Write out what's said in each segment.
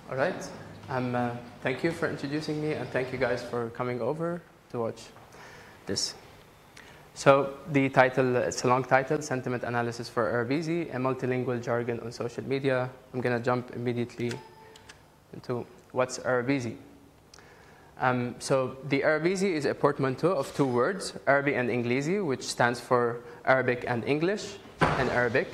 All right. Thank you for introducing me, and thank you guys for coming over to watch this. So the title, it's a long title, Sentiment Analysis for Arabizi, a multilingual jargon on social media. I'm going to jump immediately into what's Arabizi. So the Arabizi is a portmanteau of two words, Arabi and Inglisi, which stands for Arabic and English in Arabic.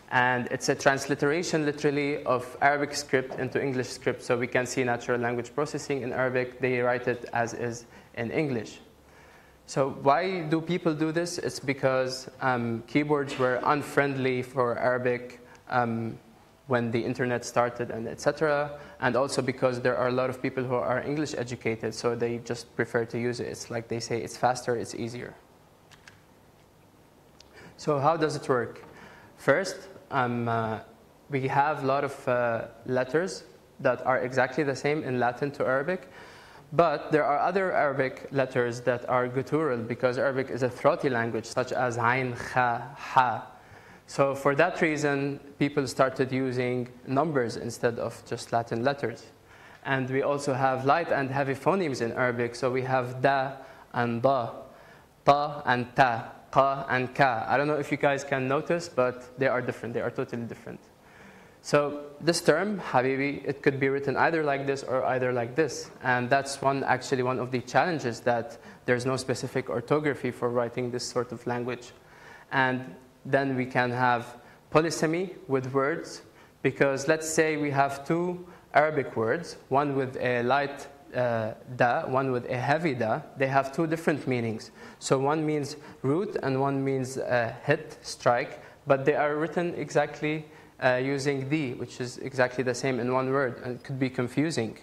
And it's a transliteration, literally, of Arabic script into English script. So we can see natural language processing in Arabic. They write it as is in English. So why do people do this? It's because keyboards were unfriendly for Arabic when the internet started, and etc. And also because there are a lot of people who are English educated, so they just prefer to use it. It's like they say, it's faster, it's easier. So how does it work? First, we have a lot of letters that are exactly the same in Latin to Arabic, but there are other Arabic letters that are guttural because Arabic is a throaty language, such as Ain, Kha, Ha. So for that reason, people started using numbers instead of just Latin letters. And we also have light and heavy phonemes in Arabic, so we have Da and Da, Ta and Ta, Qa and Ka. I don't know if you guys can notice, but they are different. They are totally different. So this term, Habibi, it could be written either like this or either like this. And that's actually one of the challenges, that there's no specific orthography for writing this sort of language. And then we can have polysemy with words, because let's say we have two Arabic words, one with a light da, one with a heavy da. They have two different meanings. So one means root and one means hit, strike, but they are written exactly using the, which is exactly the same in one word, and it could be confusing.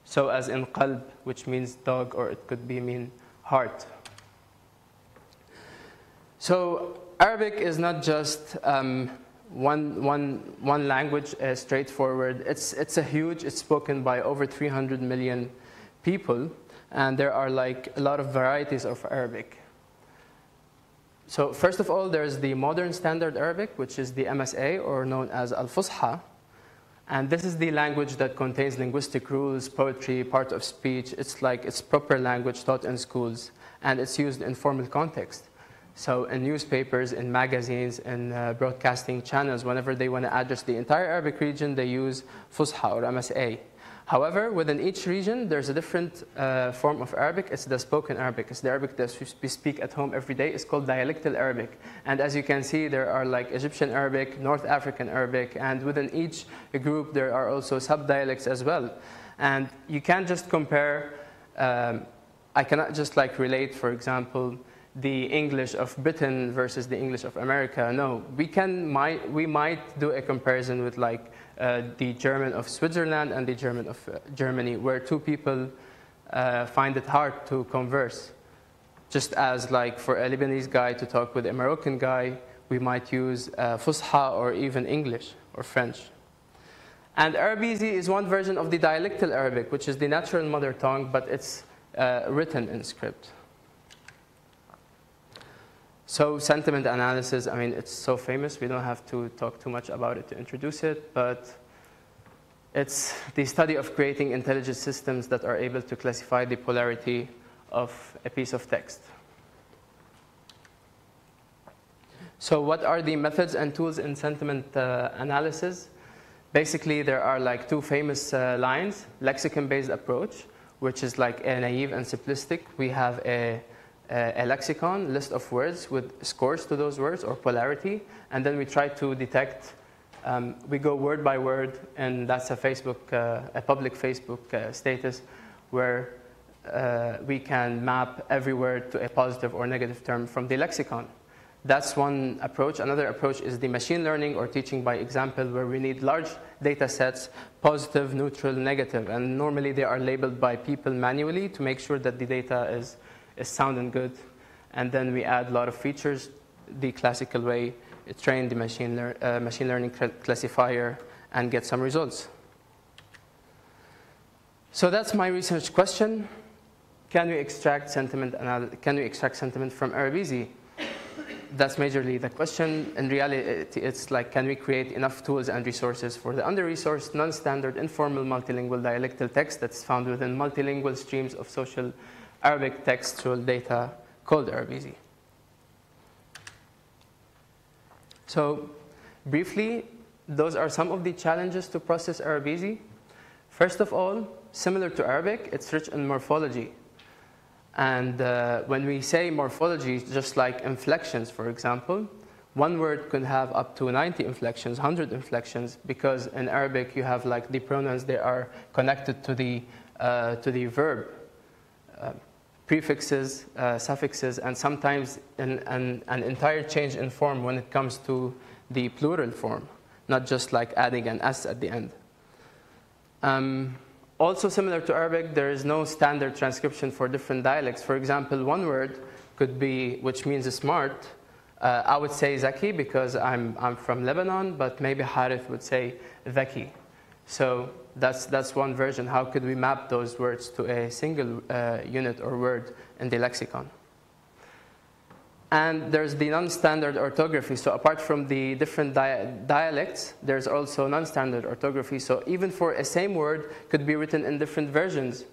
So as in qalb, which means dog, or it could be mean heart. So Arabic is not just one language, straightforward. It's a huge, it's spoken by over 300 million people, and there are like a lot of varieties of Arabic. So first of all, there's the modern standard Arabic, which is the MSA, or known as Al-Fusha. And this is the language that contains linguistic rules, poetry, part of speech. It's like it's proper language taught in schools, and it's used in formal context. So in newspapers, in magazines, in broadcasting channels, whenever they want to address the entire Arabic region, they use Fusha or MSA. However, within each region, there's a different form of Arabic. It's the spoken Arabic. It's the Arabic that we speak at home every day. It's called dialectal Arabic. And as you can see, there are like Egyptian Arabic, North African Arabic, and within each group, there are also sub-dialects as well. And you can't just compare, I cannot just like relate, for example, the English of Britain versus the English of America. No, we might do a comparison with like the German of Switzerland and the German of Germany, where two people find it hard to converse. Just as like for a Lebanese guy to talk with a Moroccan guy, we might use Fusha or even English or French. And Arabizi is one version of the dialectal Arabic, which is the natural mother tongue, but it's written in script. So sentiment analysis, I mean, it's so famous. We don't have to talk too much about it to introduce it, but it's the study of creating intelligent systems that are able to classify the polarity of a piece of text. So what are the methods and tools in sentiment analysis? Basically, there are like two famous lines: lexicon-based approach, which is like a naive and simplistic. We have a lexicon, list of words with scores to those words or polarity, and then we try to detect, we go word by word, and that's a public Facebook status where we can map every word to a positive or negative term from the lexicon. That's one approach. Another approach is the machine learning or teaching by example, where we need large data sets, positive, neutral, negative, and normally they are labeled by people manually to make sure that the data is sound and good, and then we add a lot of features the classical way, train the machine learning classifier, and get some results. So that's my research question. Can we extract sentiment from Arabizi? that's majorly the question. In reality, it's like, can we create enough tools and resources for the under-resourced, non-standard, informal, multilingual dialectal text that's found within multilingual streams of social Arabic textual data called Arabizi? So briefly, those are some of the challenges to process Arabizi. First of all, similar to Arabic, it's rich in morphology. And when we say morphology, just like inflections, for example, one word could have up to 90 inflections, 100 inflections, because in Arabic you have like the pronouns, they are connected to the verb, prefixes, suffixes, and sometimes an entire change in form when it comes to the plural form, not just like adding an S at the end. Also similar to Arabic, there is no standard transcription for different dialects. For example, one word could be, which means smart. I would say Zaki because I'm from Lebanon, but maybe Harith would say Dhaki. So that's one version. How could we map those words to a single unit or word in the lexicon? And there's the non-standard orthography. So apart from the different dialects, there's also non-standard orthography. So even for a same word could be written in different versions,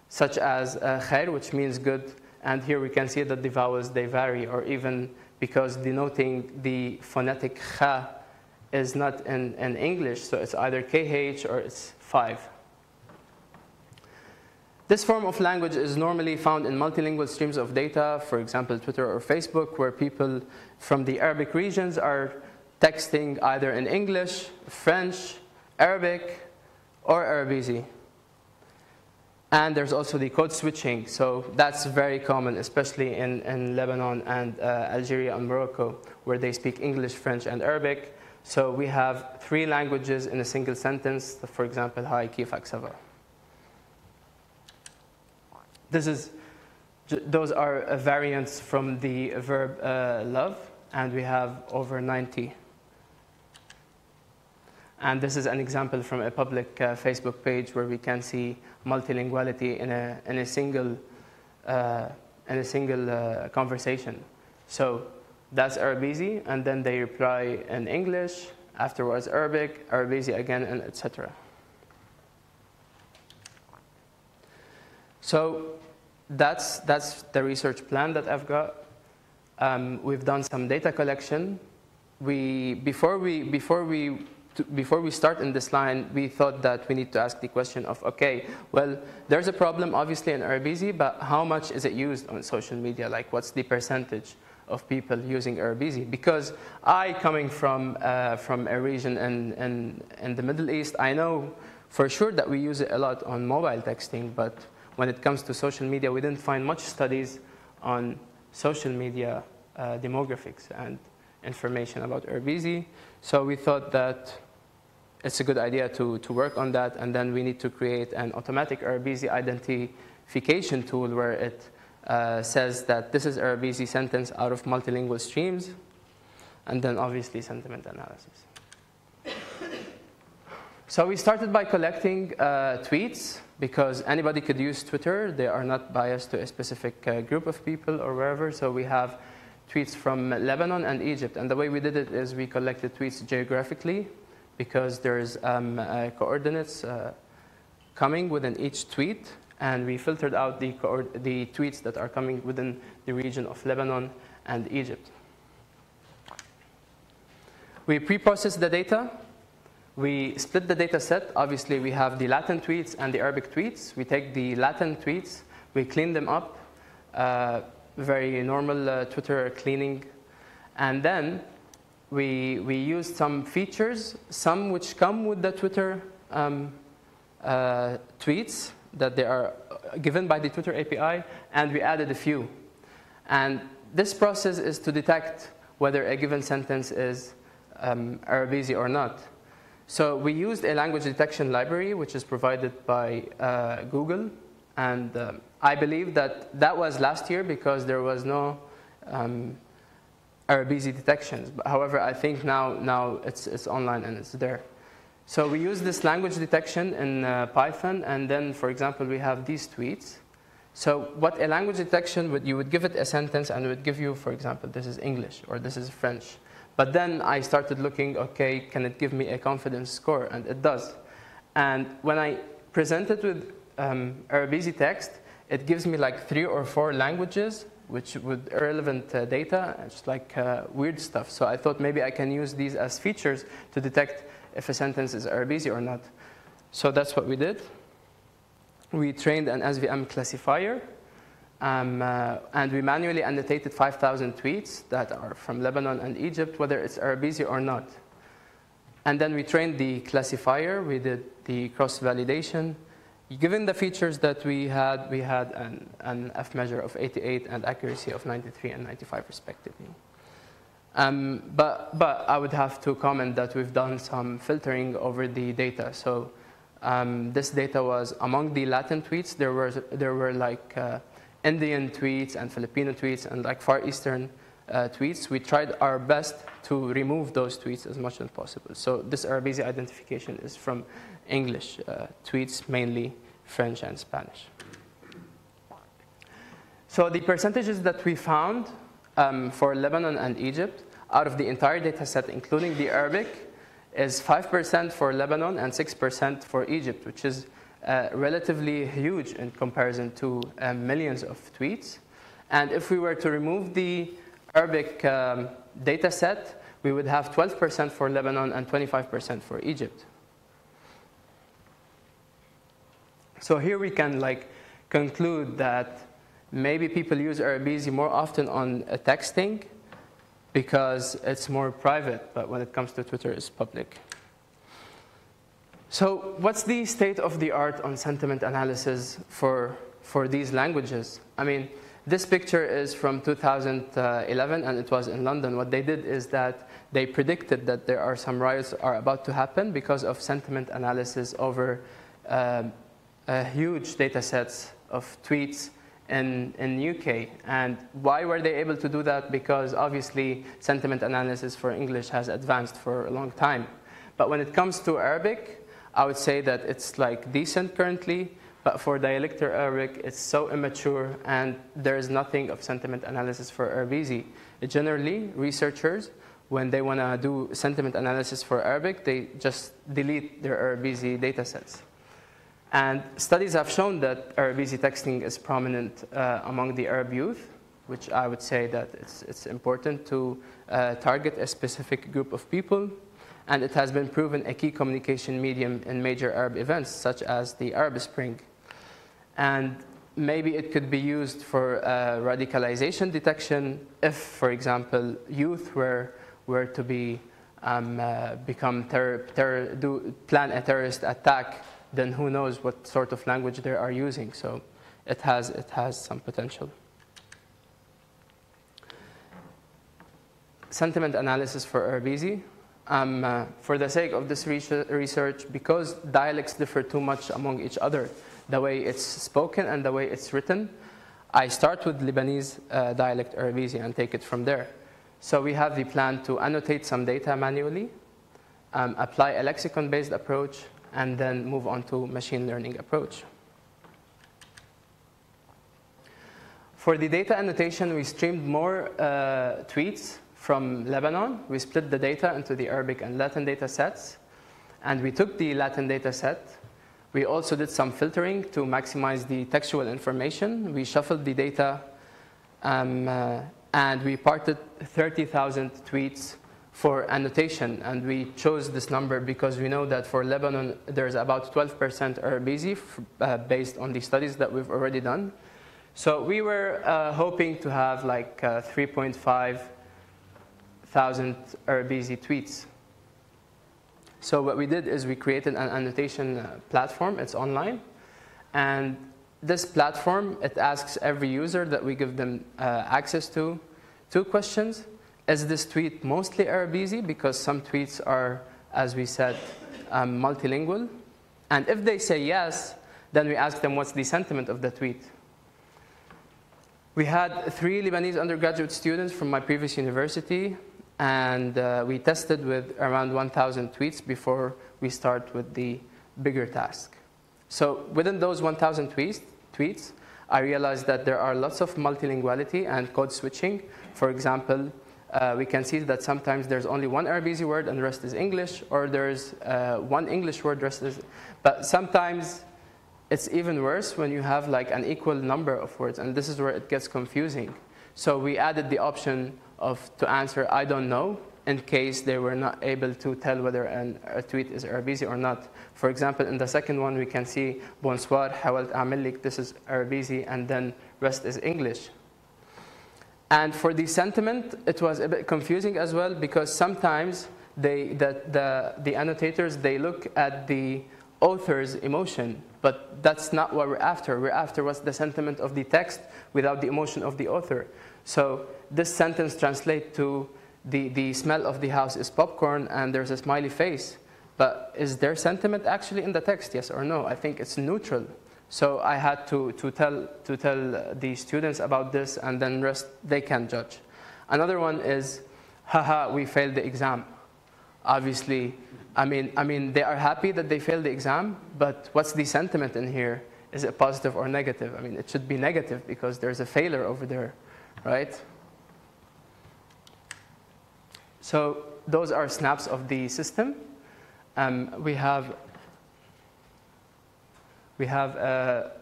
such as khair, which means good. And here we can see that the vowels, they vary, or even because denoting the phonetic kha is not in English, so it's either KH or it's 5. This form of language is normally found in multilingual streams of data, for example, Twitter or Facebook, where people from the Arabic regions are texting either in English, French, Arabic, or Arabizi. And there's also the code switching. So that's very common, especially in Lebanon and Algeria and Morocco, where they speak English, French, and Arabic. So we have 3 languages in a single sentence. For example, hi, kifak, ça va. Those are variants from the verb love, and we have over 90. And this is an example from a public Facebook page where we can see multilinguality in a single conversation. So that's Arabizi, and then they reply in English, afterwards Arabic, Arabizi again, and etc. So that's the research plan that I've got. We've done some data collection. Before we start in this line, we thought that we need to ask the question of, okay, well, there's a problem obviously in Arabizi, but how much is it used on social media? Like, what's the percentage of people using Arabizi? Because coming from a region in the Middle East, I know for sure that we use it a lot on mobile texting, but when it comes to social media, we didn't find much studies on social media demographics and information about Arabizi. So we thought that it's a good idea to work on that, and then we need to create an automatic Arabizi identification tool where it says that this is Arabizi sentence out of multilingual streams, and then obviously sentiment analysis. So we started by collecting tweets, because anybody could use Twitter. They are not biased to a specific group of people or wherever. So we have tweets from Lebanon and Egypt. And the way we did it is we collected tweets geographically, because there's coordinates coming within each tweet. And we filtered out the tweets that are coming within the region of Lebanon and Egypt. We pre-processed the data. We split the data set. Obviously, we have the Latin tweets and the Arabic tweets. We take the Latin tweets, we clean them up, very normal Twitter cleaning. And then we used some features, some which come with the Twitter tweets, that they are given by the Twitter API, and we added a few. And this process is to detect whether a given sentence is Arabizi or not. So we used a language detection library, which is provided by Google. And I believe that was last year because there was no Arabizi detections. But however, I think now it's online and it's there. So we use this language detection in Python. And then, for example, we have these tweets. So what a language detection would, you would give it a sentence and it would give you, for example, this is English or this is French. But then I started looking, okay, can it give me a confidence score? And it does. And when I present it with Arabizi text, it gives me like 3 or 4 languages, which with irrelevant data, just like weird stuff. So I thought maybe I can use these as features to detect if a sentence is Arabizi or not. So that's what we did. We trained an SVM classifier, and we manually annotated 5,000 tweets that are from Lebanon and Egypt, whether it's Arabizi or not. And then we trained the classifier. We did the cross-validation. Given the features that we had an F measure of 88 and accuracy of 93 and 95 respectively. But I would have to comment that we've done some filtering over the data. So this data was among the Latin tweets. There were like Indian tweets and Filipino tweets and like Far Eastern tweets. We tried our best to remove those tweets as much as possible. So this Arabizi identification is from English tweets, mainly French and Spanish. So the percentages that we found for Lebanon and Egypt out of the entire data set, including the Arabic, is 5% for Lebanon and 6% for Egypt, which is relatively huge in comparison to millions of tweets. And if we were to remove the Arabic data set, we would have 12% for Lebanon and 25% for Egypt. So here we can like conclude that maybe people use Arabizi more often on texting because it's more private, but when it comes to Twitter, it's public. So what's the state of the art on sentiment analysis for these languages? I mean, this picture is from 2011, and it was in London. What they did is that they predicted that there are some riots are about to happen because of sentiment analysis over huge data sets of tweets in UK. And why were they able to do that? Because obviously sentiment analysis for English has advanced for a long time. But when it comes to Arabic, I would say that it's like decent currently, but for dialectal Arabic, it's so immature and there is nothing of sentiment analysis for Arabizi. Generally, researchers, when they want to do sentiment analysis for Arabic, they just delete their Arabizi data sets. And studies have shown that Arabizi texting is prominent among the Arab youth, which I would say that it's important to target a specific group of people. And it has been proven a key communication medium in major Arab events, such as the Arab Spring. And maybe it could be used for radicalization detection if, for example, youth were to be plan a terrorist attack. Then who knows what sort of language they are using. So it has some potential. Sentiment analysis for Arabizi. For the sake of this research, because dialects differ too much among each other, the way it's spoken and the way it's written, I start with Lebanese dialect Arabizi and take it from there. So we have the plan to annotate some data manually, apply a lexicon-based approach, and then move on to machine learning approach. For the data annotation, we streamed more tweets from Lebanon. We split the data into the Arabic and Latin data sets, and we took the Latin data set. We also did some filtering to maximize the textual information. We shuffled the data, and we parted 30,000 tweets for annotation, and we chose this number because we know that for Lebanon there's about 12% Arabizi based on the studies that we've already done. So we were hoping to have like 3,500 Arabizi tweets. So what we did is we created an annotation platform. It's online, and this platform, it asks every user that we give them access to 2 questions. Is this tweet mostly Arabizi? Because some tweets are, as we said, multilingual. And if they say yes, then we ask them what's the sentiment of the tweet. We had 3 Lebanese undergraduate students from my previous university, and we tested with around 1,000 tweets before we start with the bigger task. So within those 1,000 tweets, I realized that there are lots of multilinguality and code switching. For example, we can see that sometimes there's only one Arabizi word and the rest is English, or there's one English word, the rest is... But sometimes it's even worse when you have like an equal number of words, and this is where it gets confusing. So we added the option to answer I don't know, in case they were not able to tell whether a tweet is Arabizi or not. For example, in the second one, we can see bonsoir, حاولت أعمل لك, this is Arabizi, and then rest is English. And for the sentiment, it was a bit confusing as well, because sometimes the annotators, they look at the author's emotion, but that's not what we're after. We're after what's the sentiment of the text without the emotion of the author. So this sentence translates to the smell of the house is popcorn and there's a smiley face. But is there sentiment actually in the text, yes or no? I think it's neutral. So I had to tell the students about this, and then rest they can judge. Another one is, haha, we failed the exam. Obviously, I mean, they are happy that they failed the exam, but what's the sentiment in here? Is it positive or negative? I mean, it should be negative because there's a failure over there, right? So those are snaps of the system. We have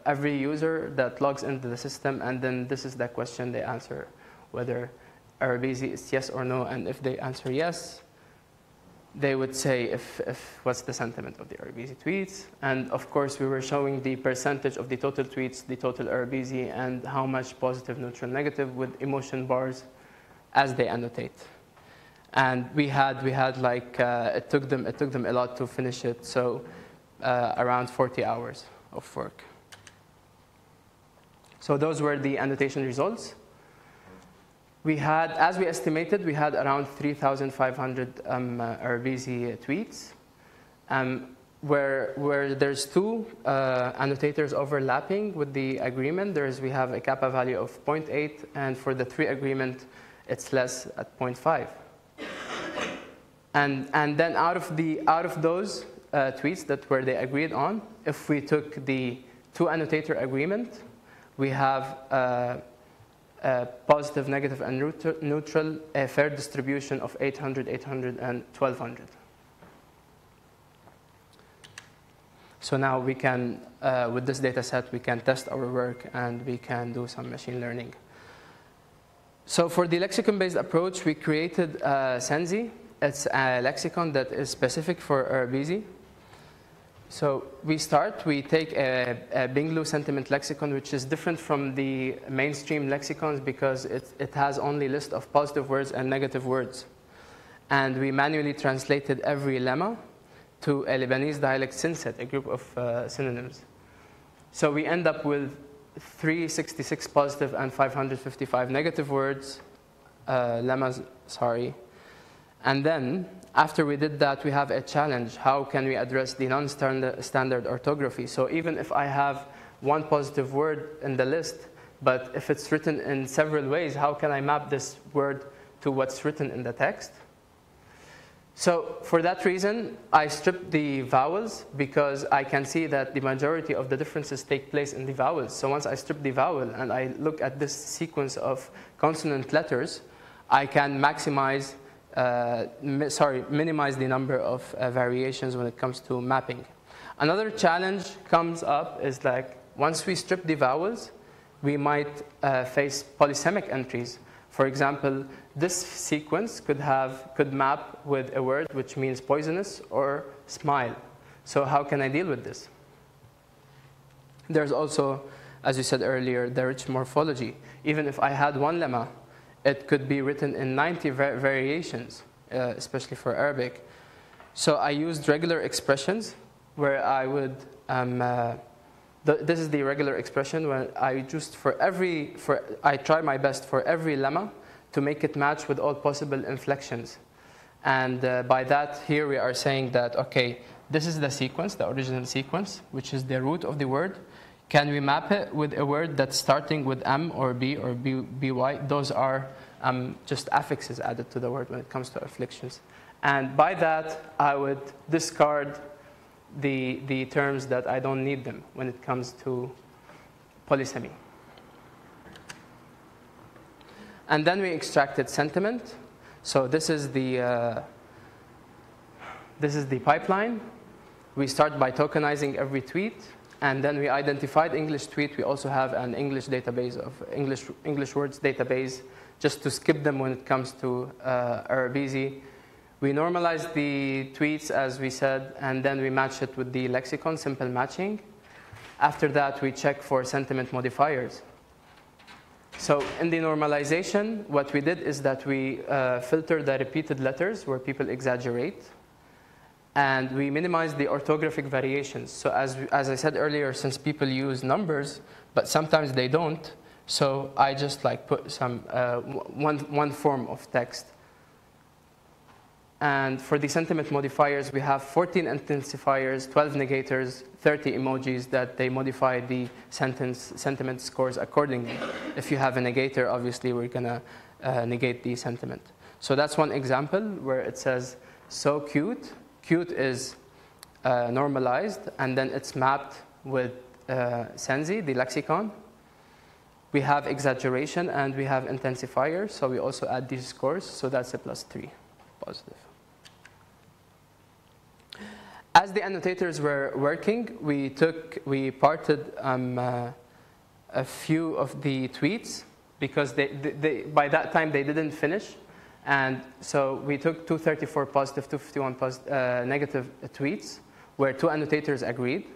every user that logs into the system, and then this is the question they answer, whether Arabizi is yes or no. And if they answer yes, they would say if what's the sentiment of the Arabizi tweets. And of course, we were showing the percentage of the total tweets, the total Arabizi, and how much positive, neutral, negative with emotion bars as they annotate. And we had like it took them a lot to finish it, so around 40 hours of work. So those were the annotation results. We had, as we estimated, we had around 3,500 Arabizi tweets, where there's two annotators overlapping with the agreement. We have a kappa value of 0.8, and for the 3 agreement, it's less at 0.5. And then out of those tweets that were they agreed on, if we took the 2 annotator agreement, we have positive, negative, and neutral, a fair distribution of 800, 800, and 1200. So now we can, with this data set, we can test our work and we can do some machine learning. So for the lexicon-based approach, we created Senzi. It's a lexicon that is specific for Arabizi. So we take a Binglu sentiment lexicon, which is different from the mainstream lexicons because it has only a list of positive words and negative words. And we manually translated every lemma to a Lebanese dialect synset, a group of synonyms. So we end up with 366 positive and 555 negative words, lemmas, sorry. And then, after we did that, we have a challenge. How can we address the non-standard orthography? So even if I have one positive word in the list, but if it's written in several ways, how can I map this word to what's written in the text? So for that reason, I stripped the vowels because I can see that the majority of the differences take place in the vowels. So once I strip the vowel and I look at this sequence of consonant letters, I can minimize the number of variations when it comes to mapping. Another challenge comes up is like once we strip the vowels, we might face polysemic entries. For example, this sequence could map with a word which means poisonous or smile. So how can I deal with this? There's also, as you said earlier, the rich morphology. Even if I had one lemma, it could be written in 90 variations, especially for Arabic. So I used regular expressions where I would, this is the regular expression where I just I try my best for every lemma to make it match with all possible inflections. And by that, here we are saying that, okay, this is the sequence, the original sequence, which is the root of the word. Can we map it with a word that's starting with M or B or BY? Those are just affixes added to the word when it comes to inflections. And by that, I would discard the terms that I don't need them when it comes to polysemy. And then we extracted sentiment. So this is the pipeline. We start by tokenizing every tweet, and then we identified English tweet. We also have an English database of English words database, just to skip them when it comes to Arabizi. We normalize the tweets, as we said, and then we match it with the lexicon, simple matching. After that, we check for sentiment modifiers. So in the normalization, what we did is that we filter the repeated letters where people exaggerate. And we minimize the orthographic variations. So as I said earlier, since people use numbers, but sometimes they don't, so I just like put some one form of text. And for the sentiment modifiers, we have 14 intensifiers, 12 negators, 30 emojis that they modify the sentiment scores accordingly. If you have a negator, obviously we're gonna negate the sentiment. So that's one example where it says, so cute. Cute is normalized, and then it's mapped with Senzi, the lexicon. We have exaggeration, and we have intensifiers, so we also add these scores, so that's a +3, positive. As the annotators were working, we parted a few of the tweets, because they by that time they didn't finish. And so we took 234 positive, 251 negative tweets, where 2 annotators agreed,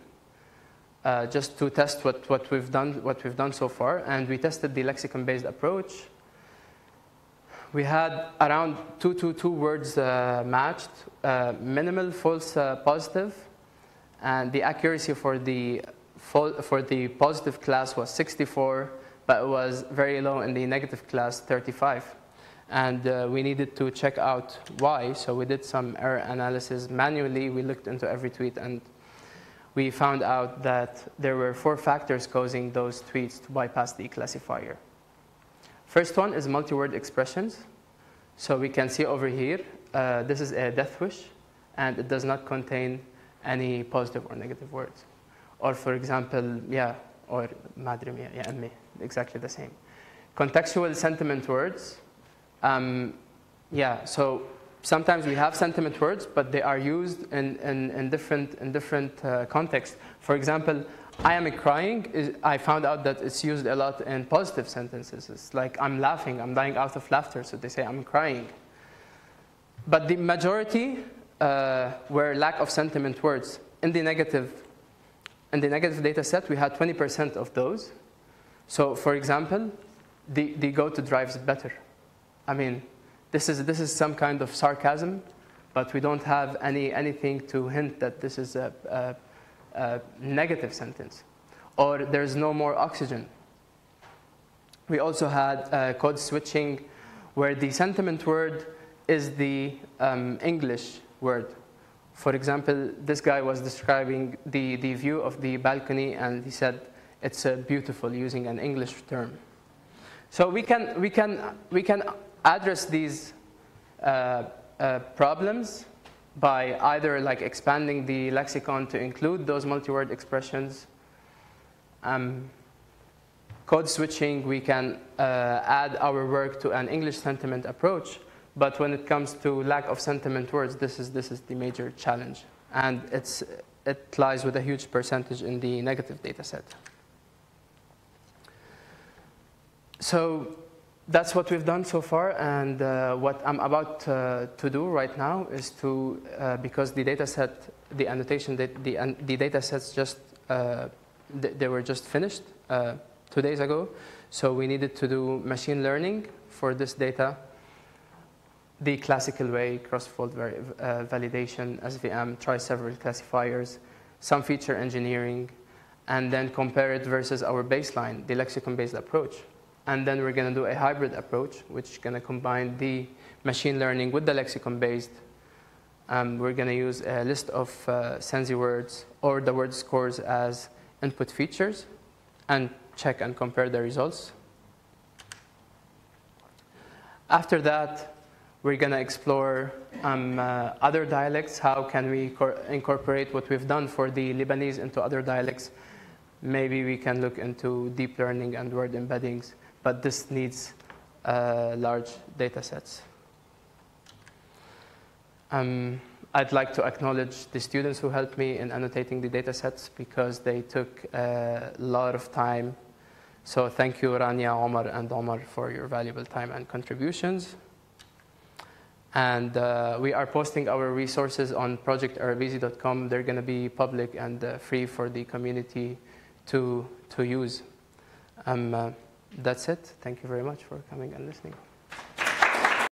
just to test what we've done so far. And we tested the lexicon-based approach. We had around 2 words matched, minimal false positive, and the accuracy for the positive class was 64, but it was very low in the negative class, 35. And we needed to check out why, so we did some error analysis manually. We looked into every tweet, and we found out that there were 4 factors causing those tweets to bypass the classifier. First one is multi-word expressions. So we can see over here, this is a death wish, and it does not contain any positive or negative words. Or for example, yeah, or madri mia, yeah, ammi, exactly the same. Contextual sentiment words. Yeah, so sometimes we have sentiment words, but they are used in different contexts. For example, I am crying. I found out that it's used a lot in positive sentences. It's like, I'm laughing, I'm dying out of laughter, so they say I'm crying. But the majority were lack of sentiment words. In the negative data set, we had 20% of those. So for example, the go-to drives better. I mean, this is some kind of sarcasm, but we don't have anything to hint that this is a negative sentence. Or there's no more oxygen. We also had code switching, where the sentiment word is the English word. For example, this guy was describing the view of the balcony, and he said it's beautiful, using an English term. So we can address these problems by either like expanding the lexicon to include those multi-word expressions. Code switching, we can add our work to an English sentiment approach, but when it comes to lack of sentiment words, this is the major challenge, and it lies with a huge percentage in the negative data set. So that's what we've done so far, and what I'm about to do right now is to, because the data set, the annotation, the data sets just, they were just finished 2 days ago, so we needed to do machine learning for this data, the classical way, cross-fault validation, SVM, try several classifiers, some feature engineering, and then compare it versus our baseline, the lexicon-based approach. And then we're going to do a hybrid approach, which is going to combine the machine learning with the lexicon-based. We're going to use a list of Senzi words or the word scores as input features and check and compare the results. After that, we're going to explore other dialects. How can we incorporate what we've done for the Lebanese into other dialects? Maybe we can look into deep learning and word embeddings. But this needs large data sets. I'd like to acknowledge the students who helped me in annotating the data sets because they took a lot of time. So thank you, Rania, Omar, and Omar for your valuable time and contributions. And we are posting our resources on projectarabizi.com. They're going to be public and free for the community to use. That's it. Thank you very much for coming and listening.